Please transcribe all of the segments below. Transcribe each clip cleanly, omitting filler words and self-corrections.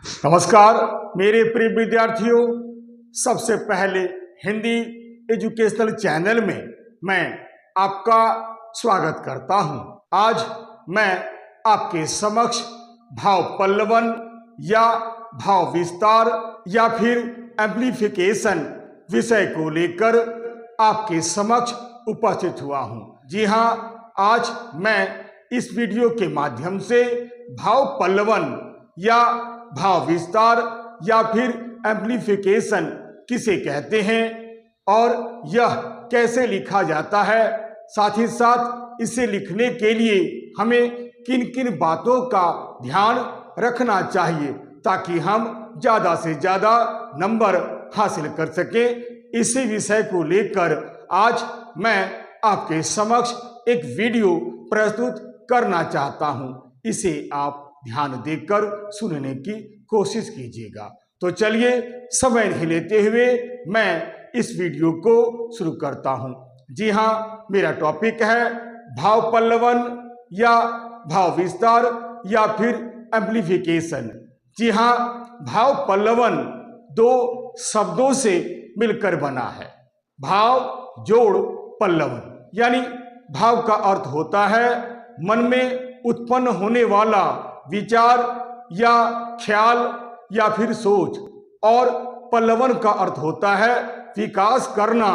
नमस्कार मेरे प्रिय विद्यार्थियों, सबसे पहले हिंदी एजुकेशनल चैनल में मैं आपका स्वागत करता हूं। आज मैं आपके समक्ष भाव पल्लवन या भाव विस्तार या फिर एम्प्लीफिकेशन विषय को लेकर आपके समक्ष उपस्थित हुआ हूं। जी हां, आज मैं इस वीडियो के माध्यम से भाव पल्लवन या भाव विस्तार या फिर एम्प्लीफिकेशन किसे कहते हैं और यह कैसे लिखा जाता है, साथ ही साथ इसे लिखने के लिए हमें किन किन बातों का ध्यान रखना चाहिए ताकि हम ज़्यादा से ज़्यादा नंबर हासिल कर सकें। इसी विषय को लेकर आज मैं आपके समक्ष एक वीडियो प्रस्तुत करना चाहता हूं। इसे आप ध्यान देकर सुनने की कोशिश कीजिएगा। तो चलिए समय नहीं लेते हुए मैं इस वीडियो को शुरू करता हूं। जी हां, मेरा टॉपिक है भाव पल्लवन या भाव विस्तार या फिर एम्प्लीफिकेशन। जी हां, भाव पल्लवन दो शब्दों से मिलकर बना है। भाव जोड़ पल्लवन, यानी भाव का अर्थ होता है मन में उत्पन्न होने वाला विचार या ख्याल या फिर सोच, और पल्लवन का अर्थ होता है विकास करना,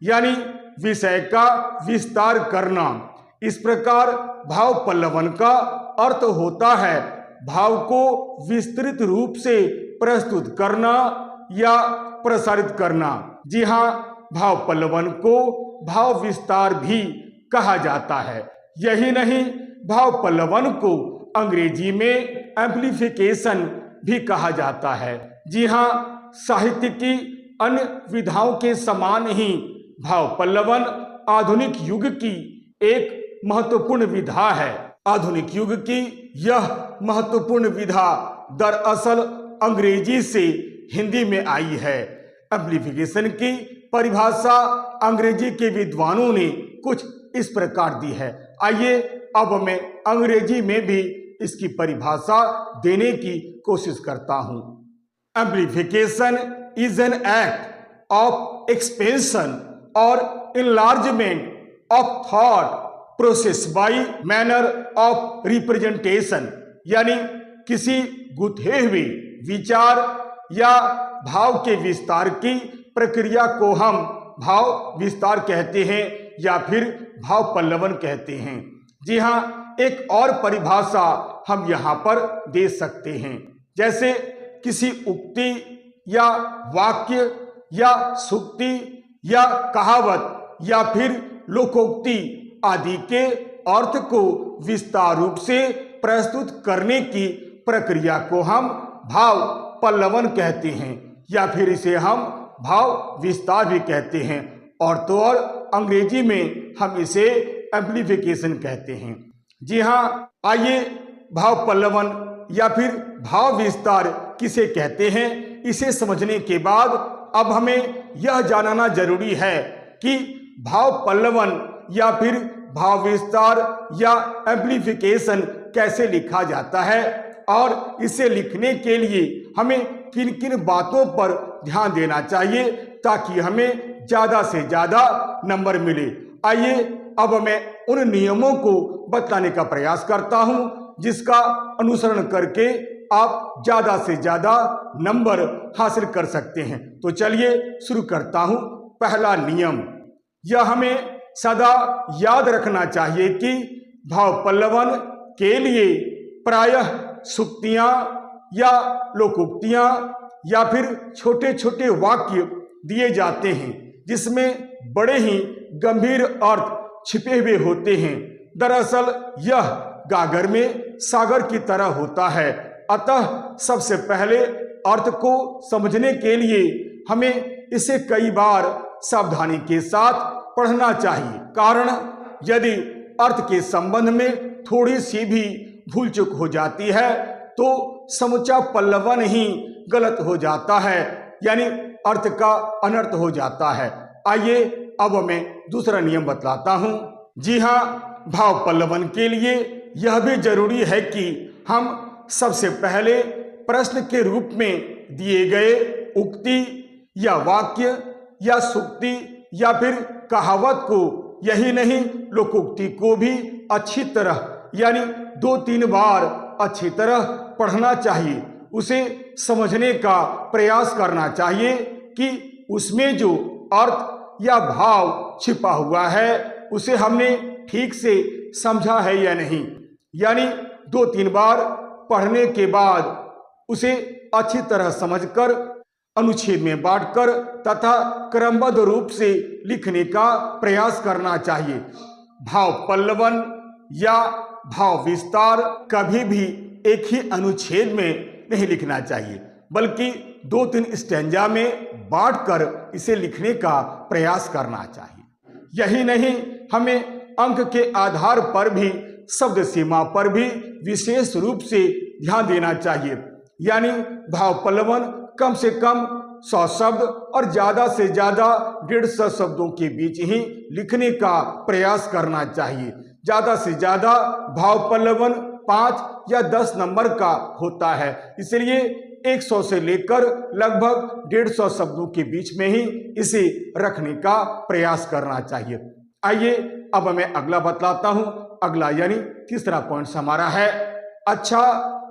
यानी विषय का विस्तार करना। इस प्रकार भाव पल्लवन का अर्थ होता है भाव को विस्तृत रूप से प्रस्तुत करना या प्रसारित करना। जी हाँ, भाव पल्लवन को भाव विस्तार भी कहा जाता है। यही नहीं, भाव पल्लवन को अंग्रेजी में एम्प्लीफिकेशन भी कहा जाता है। जी हाँ, साहित्य की अन्य विधाओं के समान ही भाव पल्लवन आधुनिक युग की एक महत्वपूर्ण विधा है। आधुनिक युग की यह महत्वपूर्ण विधा दरअसल अंग्रेजी से हिंदी में आई है। एम्प्लीफिकेशन की परिभाषा अंग्रेजी के विद्वानों ने कुछ इस प्रकार दी है। आइए अब मैं अंग्रेजी में भी इसकी परिभाषा देने की कोशिश करता हूं। Amplification is an act of expansion और enlargement of thought process by manner of representation, यानी किसी गुथे हुए विचार या भाव के विस्तार की प्रक्रिया को हम भाव विस्तार कहते हैं या फिर भाव पल्लवन कहते हैं। जी हाँ, एक और परिभाषा हम यहाँ पर दे सकते हैं, जैसे किसी उक्ति या वाक्य या सूक्ति या कहावत या फिर लोकोक्ति आदि के अर्थ को विस्तार रूप से प्रस्तुत करने की प्रक्रिया को हम भाव पल्लवन कहते हैं या फिर इसे हम भाव विस्तार भी कहते हैं, और तो और अंग्रेजी में हम इसे एम्प्लीफिकेशन कहते हैं। जी हाँ, आइए भाव पल्लवन या फिर भाव विस्तार किसे कहते हैं, इसे समझने के बाद अब हमें यह जानना जरूरी है कि भाव पल्लवन या फिर भाव विस्तार या एम्प्लीफिकेशन कैसे लिखा जाता है और इसे लिखने के लिए हमें किन किन बातों पर ध्यान देना चाहिए ताकि हमें ज़्यादा से ज़्यादा नंबर मिले। आइए अब मैं उन नियमों को बतलाने का प्रयास करता हूं जिसका अनुसरण करके आप ज़्यादा से ज़्यादा नंबर हासिल कर सकते हैं। तो चलिए शुरू करता हूं। पहला नियम, यह हमें सदा याद रखना चाहिए कि भाव पल्लवन के लिए प्रायः सूक्तियाँ या लोकोक्तियाँ या फिर छोटे छोटे वाक्य दिए जाते हैं जिसमें बड़े ही गंभीर अर्थ छिपे हुए होते हैं। दरअसल यह गागर में सागर की तरह होता है, अतः सबसे पहले अर्थ को समझने के लिए हमें इसे कई बार सावधानी के साथ पढ़ना चाहिए, कारण यदि अर्थ के संबंध में थोड़ी सी भी भूल चूक हो जाती है तो समूचा पल्लवन ही गलत हो जाता है, यानी अर्थ का अनर्थ हो जाता है। आइए अब मैं दूसरा नियम बतलाता हूं। जी हाँ, भाव पल्लवन के लिए यह भी जरूरी है कि हम सबसे पहले प्रश्न के रूप में दिए गए उक्ति या वाक्य या सूक्ति या फिर कहावत को, यही नहीं लोकोक्ति को भी अच्छी तरह यानी 2-3 बार अच्छी तरह पढ़ना चाहिए। उसे समझने का प्रयास करना चाहिए कि उसमें जो अर्थ या भाव छिपा हुआ है उसे हमने ठीक से समझा है या नहीं। यानी 2-3 बार पढ़ने के बाद उसे अच्छी तरह समझकर अनुच्छेद में बांटकर तथा क्रमबद्ध रूप से लिखने का प्रयास करना चाहिए। भाव पल्लवन या भाव विस्तार कभी भी एक ही अनुच्छेद में नहीं लिखना चाहिए, बल्कि 2-3 स्टैंजा में बांटकर इसे लिखने का प्रयास करना चाहिए। यही नहीं, हमें अंक के आधार पर भी शब्द सीमा पर भी विशेष रूप से ध्यान देना चाहिए। यानी भाव पल्लवन कम से कम 100 शब्द और ज्यादा से ज्यादा 150 शब्दों के बीच ही लिखने का प्रयास करना चाहिए। ज्यादा से ज्यादा भाव पल्लवन 5 या 10 नंबर का होता है, इसलिए 100 से लेकर लगभग 150 शब्दों के बीच में ही इसे रखने का प्रयास करना चाहिए। आइए अब मैं अगला बतलाता हूं। अगला यानी तीसरा पॉइंट हमारा है, अच्छा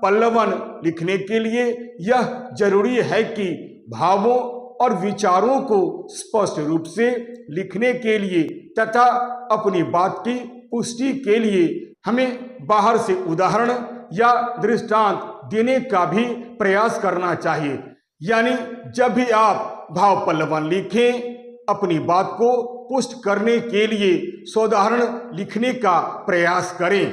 पल्लवन लिखने के लिए यह जरूरी है कि भावों और विचारों को स्पष्ट रूप से लिखने के लिए तथा अपनी बात की पुष्टि के लिए हमें बाहर से उदाहरण या दृष्टांत देने का भी प्रयास करना चाहिए। यानी जब भी आप भाव पल्लवन लिखें, अपनी बात को पुष्ट करने के लिए सोदाहरण लिखने का प्रयास करें।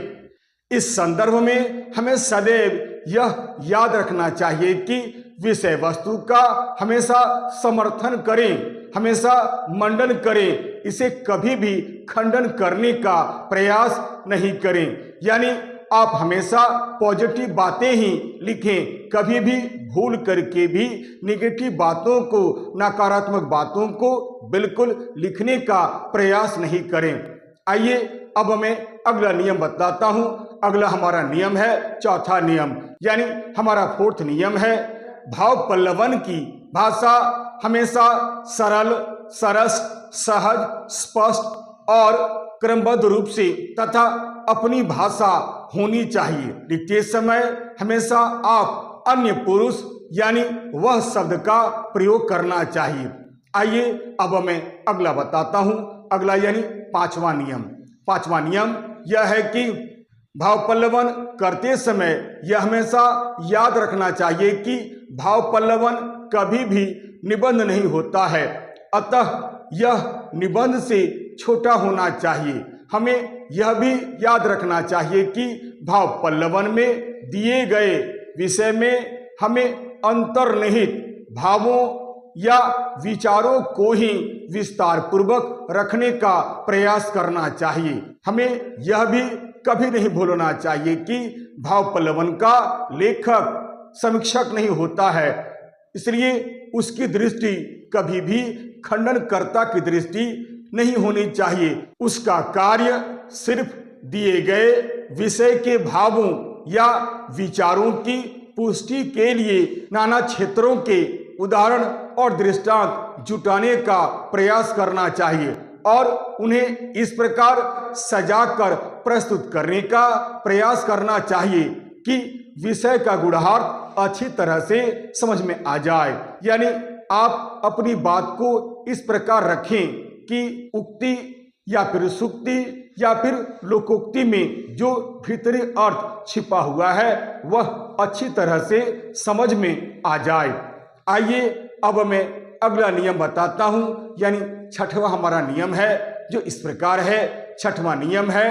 इस संदर्भ में हमें सदैव यह याद रखना चाहिए कि विषय वस्तु का हमेशा समर्थन करें, हमेशा मंडन करें, इसे कभी भी खंडन करने का प्रयास नहीं करें। यानी आप हमेशा पॉजिटिव बातें ही लिखें, कभी भी भूल करके भी नेगेटिव बातों को, नकारात्मक बातों को बिल्कुल लिखने का प्रयास नहीं करें। आइए अब मैं अगला नियम बताता हूं। अगला हमारा नियम है चौथा नियम, यानी हमारा 4th नियम है, भाव पल्लवन की भाषा हमेशा सरल, सरस, सहज, स्पष्ट और क्रमबद्ध रूप से तथा अपनी भाषा होनी चाहिए। लिखते समय हमेशा आप अन्य पुरुष यानी वह शब्द का प्रयोग करना चाहिए। आइए अब मैं अगला बताता हूं। अगला यानी 5वां नियम। 5वां नियम यह है कि भाव पल्लवन करते समय यह हमेशा याद रखना चाहिए कि भाव पल्लवन कभी भी निबंध नहीं होता है, अतः यह निबंध से छोटा होना चाहिए। हमें यह भी याद रखना चाहिए कि भाव पल्लवन में दिए गए विषय में हमें अंतर्निहित भावों या विचारों को ही विस्तार पूर्वक रखने का प्रयास करना चाहिए। हमें यह भी कभी नहीं भूलना चाहिए कि भाव पल्लवन का लेखक समीक्षक नहीं होता है, इसलिए उसकी दृष्टि कभी भी खंडनकर्ता की दृष्टि नहीं होनी चाहिए। उसका कार्य सिर्फ दिए गए विषय के भावों या विचारों की पुष्टि के लिए नाना क्षेत्रों के उदाहरण और दृष्टांत जुटाने का प्रयास करना चाहिए और उन्हें इस प्रकार सजाकर प्रस्तुत करने का प्रयास करना चाहिए कि विषय का गूढ़ार्थ अच्छी तरह से समझ में आ जाए। यानी आप अपनी बात को इस प्रकार रखें कि उक्ति या फिर सूक्ति या फिर लोकोक्ति में जो भीतरी अर्थ छिपा हुआ है वह अच्छी तरह से समझ में आ जाए। आइए अब मैं अगला नियम बताता हूं, यानी 6वां हमारा नियम है जो इस प्रकार है। 6वां नियम है,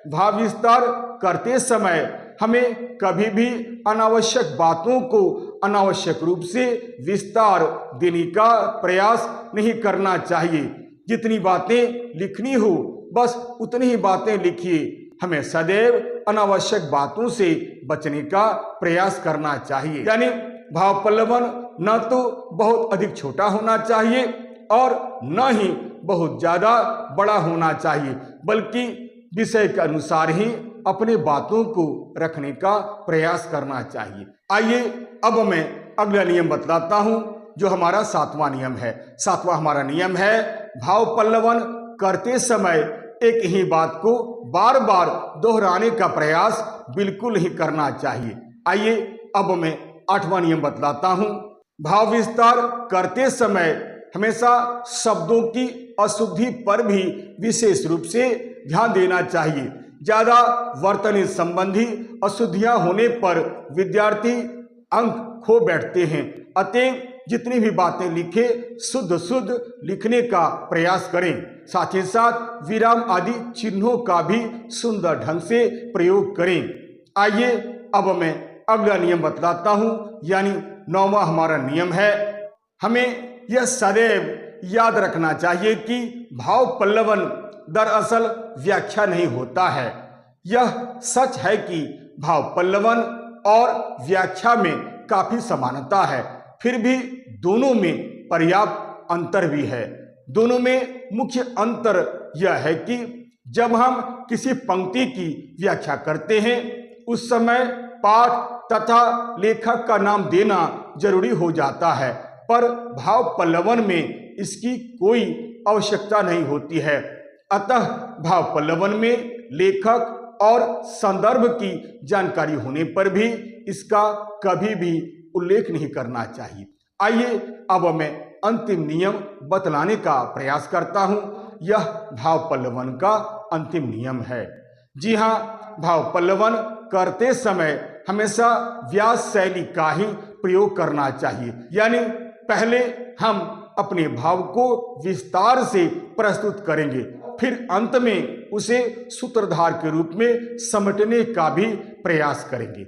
भाव विस्तार करते समय हमें कभी भी अनावश्यक बातों को अनावश्यक रूप से विस्तार देने का प्रयास नहीं करना चाहिए। जितनी बातें लिखनी हो बस उतनी ही बातें लिखिए। हमें सदैव अनावश्यक बातों से बचने का प्रयास करना चाहिए। यानी भाव पल्लवन न तो बहुत अधिक छोटा होना चाहिए और न ही बहुत ज्यादा बड़ा होना चाहिए, बल्कि विषय के अनुसार ही अपने बातों को रखने का प्रयास करना चाहिए। आइए अब मैं अगला नियम बतलाता हूं, जो हमारा 7वां नियम है। 7वां हमारा नियम है, भाव पल्लवन करते समय एक ही बात को बार बार दोहराने का प्रयास बिल्कुल नहीं करना चाहिए। आइए अब मैं 8वां नियम बतलाता हूं। भाव विस्तार करते समय हमेशा शब्दों की अशुद्धि पर भी विशेष रूप से ध्यान देना चाहिए। ज्यादा वर्तनी संबंधी अशुद्धियां होने पर विद्यार्थी अंक खो बैठते हैं। अतएव जितनी भी बातें लिखे शुद्ध शुद्ध लिखने का प्रयास करें। साथ ही साथ विराम आदि चिन्हों का भी सुंदर ढंग से प्रयोग करें। आइए अब मैं अगला नियम बतलाता हूं, यानी 9वां हमारा नियम है। हमें यह सदैव याद रखना चाहिए कि भाव पल्लवन दरअसल व्याख्या नहीं होता है। यह सच है कि भाव पल्लवन और व्याख्या में काफी समानता है, फिर भी दोनों में पर्याप्त अंतर भी है। दोनों में मुख्य अंतर यह है कि जब हम किसी पंक्ति की व्याख्या करते हैं उस समय पाठ तथा लेखक का नाम देना जरूरी हो जाता है, पर भाव पल्लवन में इसकी कोई आवश्यकता नहीं होती है। अतः भाव पल्लवन में लेखक और संदर्भ की जानकारी होने पर भी इसका कभी भी उल्लेख नहीं करना चाहिए। आइए अब मैं अंतिम नियम बतलाने का प्रयास करता हूं। यह भाव पल्लवन का अंतिम नियम है। जी हाँ, भाव पल्लवन करते समय हमेशा व्यास शैली का ही प्रयोग करना चाहिए, यानी पहले हम अपने भाव को विस्तार से प्रस्तुत करेंगे, फिर अंत में उसे सूत्रधार के रूप में समेटने का भी प्रयास करेंगे।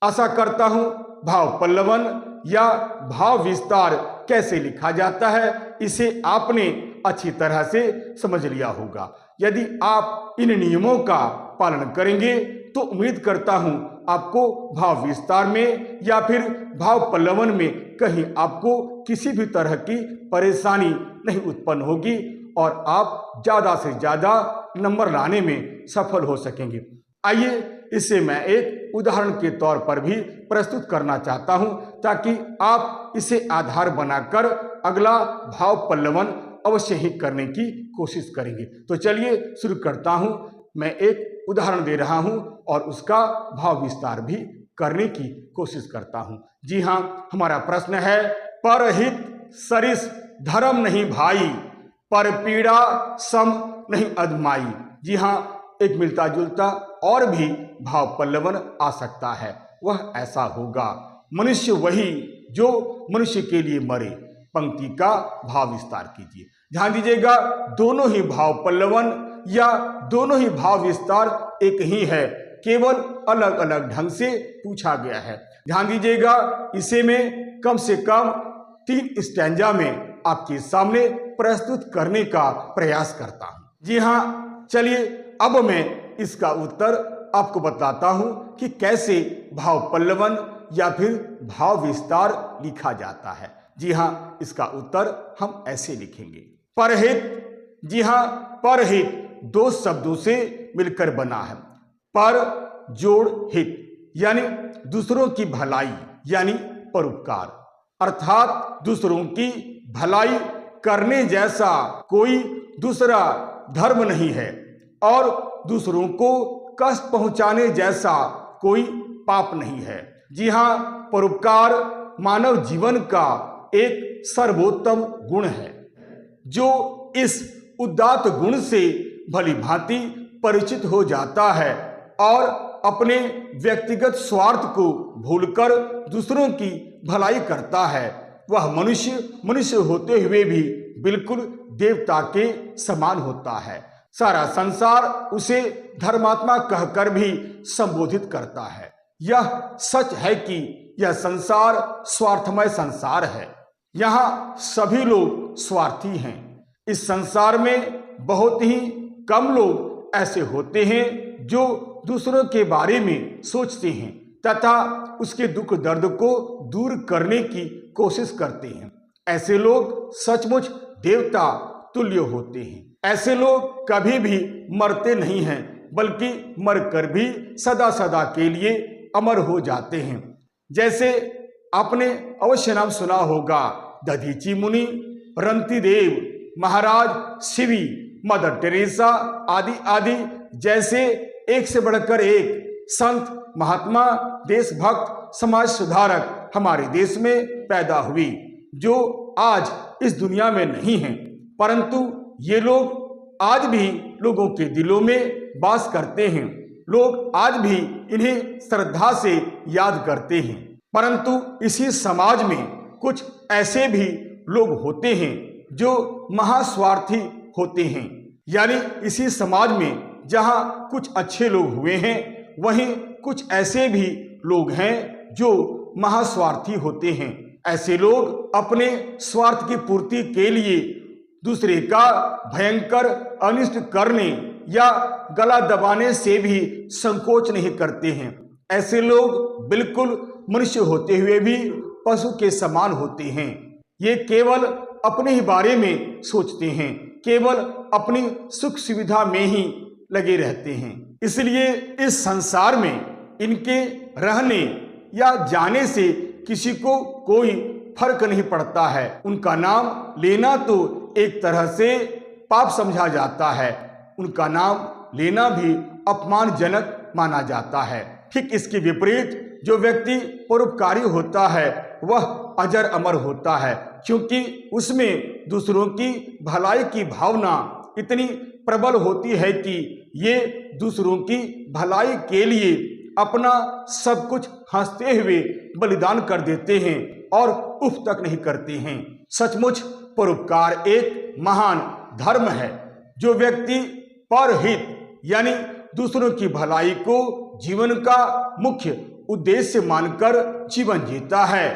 आशा करता हूं भाव पल्लवन या भाव विस्तार कैसे लिखा जाता है इसे आपने अच्छी तरह से समझ लिया होगा। यदि आप इन नियमों का पालन करेंगे तो उम्मीद करता हूं आपको भाव विस्तार में या फिर भाव पल्लवन में कहीं आपको किसी भी तरह की परेशानी नहीं उत्पन्न होगी और आप ज्यादा से ज्यादा नंबर लाने में सफल हो सकेंगे। आइए इसे मैं एक उदाहरण के तौर पर भी प्रस्तुत करना चाहता हूं, ताकि आप इसे आधार बनाकर अगला भाव पल्लवन अवश्य ही करने की कोशिश करेंगे। तो चलिए शुरू करता हूं। मैं एक उदाहरण दे रहा हूं और उसका भाव विस्तार भी करने की कोशिश करता हूं। जी हाँ, हमारा प्रश्न है, परहित सरिस धर्म नहीं भाई, पर पीड़ा सम नहीं अधमाई। जी हाँ, एक मिलता जुलता और भी भाव पल्लवन आ सकता है। वह ऐसा होगा, मनुष्य वही जो मनुष्य के लिए मरे। पंक्ति का भाव विस्तार कीजिए। ध्यान दीजिएगा, दोनों ही भाव पल्लवन या दोनों ही भाव विस्तार एक ही है, केवल अलग अलग ढंग से पूछा गया है। ध्यान दीजिएगा, इसे मैं कम से कम 3 स्टैंजा में आपके सामने प्रस्तुत करने का प्रयास करता हूं। जी हाँ, चलिए अब मैं इसका उत्तर आपको बताता हूं कि कैसे भाव पल्लवन या फिर भाव विस्तार लिखा जाता है। जी हाँ, इसका उत्तर हम ऐसे लिखेंगे, परहित। जी हाँ, परहित 2 शब्दों से मिलकर बना है। पर जोड़ हित यानी दूसरों की भलाई यानी परोपकार, अर्थात दूसरों की भलाई करने जैसा कोई दूसरा धर्म नहीं है और दूसरों को कष्ट पहुंचाने जैसा कोई पाप नहीं है। जी हाँ, परोपकार मानव जीवन का एक सर्वोत्तम गुण है, जो इस उदात्त गुण से भली भांति परिचित हो जाता है और अपने व्यक्तिगत स्वार्थ को भूलकर दूसरों की भलाई करता है, वह मनुष्य होते हुए भी बिल्कुल देवता के समान होता है। सारा संसार उसे धर्मात्मा कहकर भी संबोधित करता है। यह सच है कि यह संसार स्वार्थमय संसार है। यहाँ सभी लोग स्वार्थी हैं। इस संसार में बहुत ही कम लोग ऐसे होते हैं जो दूसरों के बारे में सोचते हैं तथा उसके दुख दर्द को दूर करने की कोशिश करते हैं। ऐसे लोग सचमुच देवता तुल्य होते हैं। ऐसे लोग कभी भी मरते नहीं हैं, बल्कि मरकर भी सदा सदा के लिए अमर हो जाते हैं। जैसे आपने अवश्य नाम सुना होगा दधीची मुनि, रंतिदेव, महाराज शिवी, मदर टेरेसा आदि आदि जैसे एक से बढ़कर एक संत, महात्मा, देशभक्त, समाज सुधारक हमारे देश में पैदा हुई, जो आज इस दुनिया में नहीं हैं, परंतु ये लोग आज भी लोगों के दिलों में वास करते हैं। लोग आज भी इन्हें श्रद्धा से याद करते हैं। परंतु इसी समाज में कुछ ऐसे भी लोग होते हैं जो महास्वार्थी होते हैं। यानी इसी समाज में जहां कुछ अच्छे लोग हुए हैं, वहीं कुछ ऐसे भी लोग हैं जो महास्वार्थी होते हैं। ऐसे लोग अपने स्वार्थ की पूर्ति के लिए दूसरे का भयंकर अनिष्ट करने या गला दबाने से भी संकोच नहीं करते हैं। ऐसे लोग बिल्कुल मनुष्य होते हुए भी पशु के समान होते हैं। ये केवल अपने ही बारे में सोचते हैं, केवल अपनी सुख सुविधा में ही लगे रहते हैं। इसलिए इस संसार में इनके रहने या जाने से किसी को कोई फर्क नहीं पड़ता है। उनका नाम लेना तो एक तरह से पाप समझा जाता है, उनका नाम लेना भी अपमानजनक माना जाता है। ठीक इसके विपरीत जो व्यक्ति परोपकारी होता है वह अजर अमर होता है, क्योंकि उसमें दूसरों की भलाई की भावना इतनी प्रबल होती है कि ये दूसरों की भलाई के लिए अपना सब कुछ हंसते हुए बलिदान कर देते हैं और उफ तक नहीं करते हैं। सचमुच परोपकार एक महान धर्म है। जो व्यक्ति परहित यानी दूसरों की भलाई को जीवन का मुख्य उद्देश्य मानकर जीवन जीता है,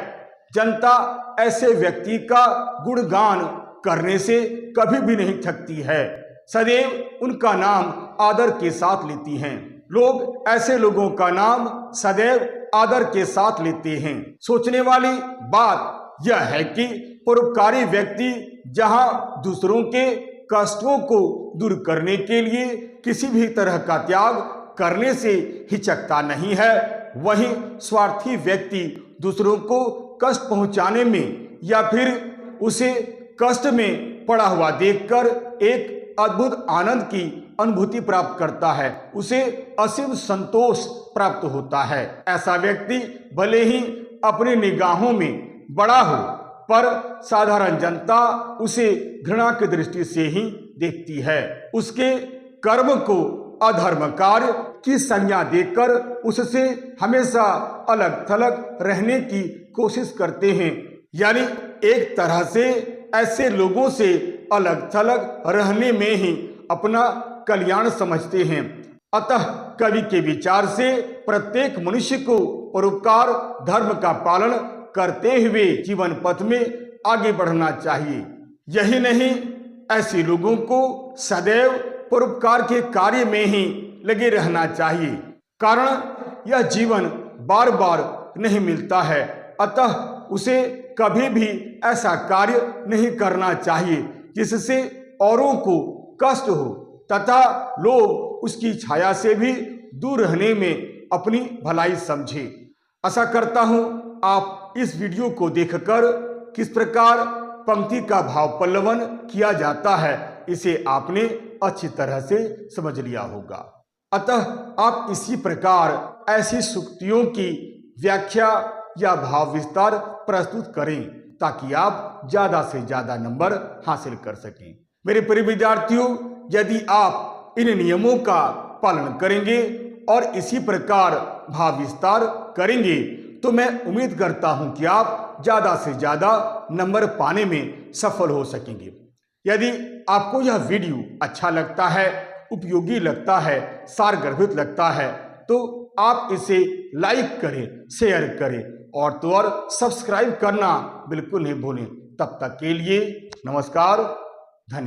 जनता ऐसे व्यक्ति का गुणगान करने से कभी भी नहीं थकती है, सदैव उनका नाम आदर के साथ लेती हैं। लोग ऐसे लोगों का नाम सदैव आदर के साथ लेते हैं। सोचने वाली बात यह है कि परोपकारी व्यक्ति जहां दूसरों के कष्टों को दूर करने के लिए किसी भी तरह का त्याग करने से हिचकता नहीं है, वहीं स्वार्थी व्यक्ति दूसरों को कष्ट पहुंचाने में या फिर उसे कष्ट में पड़ा हुआ देखकर एक अद्भुत आनंद की अनुभूति प्राप्त करता है, उसे असीम संतोष प्राप्त होता है। ऐसा व्यक्ति भले ही अपनी निगाहों में बड़ा हो, पर साधारण जनता उसे घृणा की दृष्टि से ही देखती है। उसके कर्म को अधर्म कार्य की संज्ञा देकर उससे हमेशा अलग थलग रहने की कोशिश करते हैं। यानी एक तरह से ऐसे लोगों से अलग थलग रहने में ही अपना कल्याण समझते हैं। अतः कवि के विचार से प्रत्येक मनुष्य को परोपकार धर्म का पालन करते हुए जीवन पथ में आगे बढ़ना चाहिए। यही नहीं, ऐसे लोगों को सदैव परोपकार के कार्य में ही लगे रहना चाहिए, कारण यह जीवन बार बार नहीं मिलता है। अतः उसे कभी भी ऐसा कार्य नहीं करना चाहिए जिससे औरों को कष्ट हो तथा लोग उसकी छाया से भी दूर रहने में अपनी भलाई समझे। आशा करता हूं आप इस वीडियो को देखकर किस प्रकार पंक्ति का भाव पल्लवन किया जाता है इसे आपने अच्छी तरह से समझ लिया होगा। अतः आप इसी प्रकार ऐसी सूक्तियों की व्याख्या या भाव विस्तार प्रस्तुत करें ताकि आप ज्यादा से ज्यादा नंबर हासिल कर सकें। मेरे प्रिय विद्यार्थियों, यदि आप इन नियमों का पालन करेंगे और इसी प्रकार भाव विस्तार करेंगे तो मैं उम्मीद करता हूं कि आप ज्यादा से ज्यादा नंबर पाने में सफल हो सकेंगे। यदि आपको यह वीडियो अच्छा लगता है, उपयोगी लगता है, सारगर्भित लगता है तो आप इसे लाइक करें, शेयर करें और तो और सब्सक्राइब करना बिल्कुल नहीं भूलें। तब तक के लिए नमस्कार, धन्यवाद।